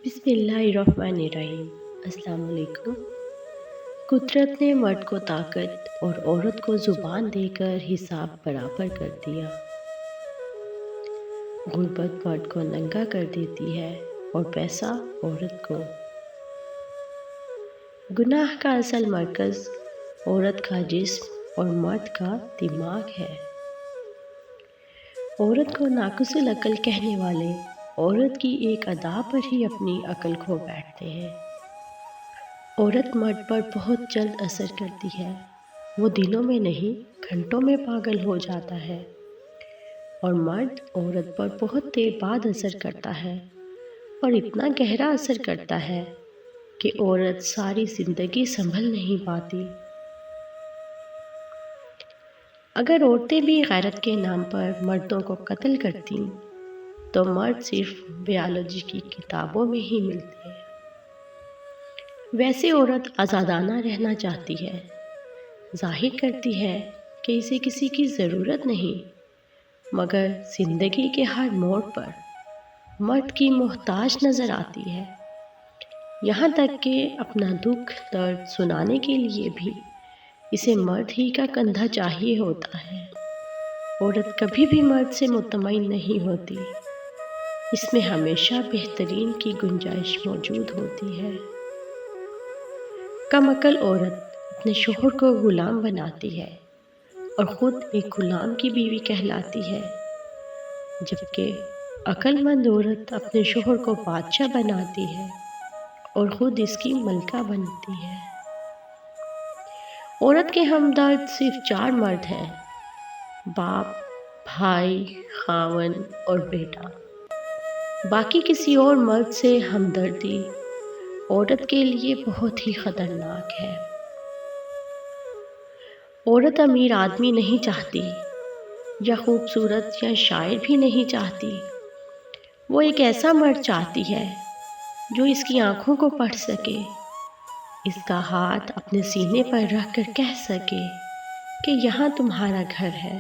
بسم اللہ الرحمن الرحیم۔ السلام علیکم۔ قدرت نے مرد کو طاقت اور عورت کو زبان دے کر حساب برابر کر دیا۔ غربت مرد کو ننگا کر دیتی ہے اور پیسہ عورت کو۔ گناہ کا اصل مرکز عورت کا جسم اور مرد کا دماغ ہے۔ عورت کو ناقص العقل کہنے والے عورت کی ایک ادا پر ہی اپنی عقل کھو بیٹھتے ہیں۔ عورت مرد پر بہت جلد اثر کرتی ہے، وہ دنوں میں نہیں گھنٹوں میں پاگل ہو جاتا ہے، اور مرد عورت پر بہت دیر بعد اثر کرتا ہے، اور اتنا گہرا اثر کرتا ہے کہ عورت ساری زندگی سنبھل نہیں پاتی۔ اگر عورتیں بھی غیرت کے نام پر مردوں کو قتل کرتی تو مرد صرف بیالوجی کی کتابوں میں ہی ملتے ہیں۔ ویسے عورت آزادانہ رہنا چاہتی ہے، ظاہر کرتی ہے کہ اسے کسی کی ضرورت نہیں، مگر زندگی کے ہر موڑ پر مرد کی محتاج نظر آتی ہے، یہاں تک کہ اپنا دکھ درد سنانے کے لیے بھی اسے مرد ہی کا کندھا چاہیے ہوتا ہے۔ عورت کبھی بھی مرد سے مطمئن نہیں ہوتی، اس میں ہمیشہ بہترین کی گنجائش موجود ہوتی ہے۔ کم عقل عورت اپنے شوہر کو غلام بناتی ہے اور خود ایک غلام کی بیوی کہلاتی ہے، جبکہ عقل مند عورت اپنے شوہر کو بادشاہ بناتی ہے اور خود اس کی ملکہ بنتی ہے۔ عورت کے ہمدرد صرف 4 مرد ہیں: باپ، بھائی، خاوند اور بیٹا۔ باقی کسی اور مرد سے ہمدردی عورت کے لیے بہت ہی خطرناک ہے۔ عورت امیر آدمی نہیں چاہتی، یا خوبصورت یا شاعر بھی نہیں چاہتی، وہ ایک ایسا مرد چاہتی ہے جو اس کی آنکھوں کو پڑھ سکے، اس کا ہاتھ اپنے سینے پر رکھ کر کہہ سکے کہ یہاں تمہارا گھر ہے۔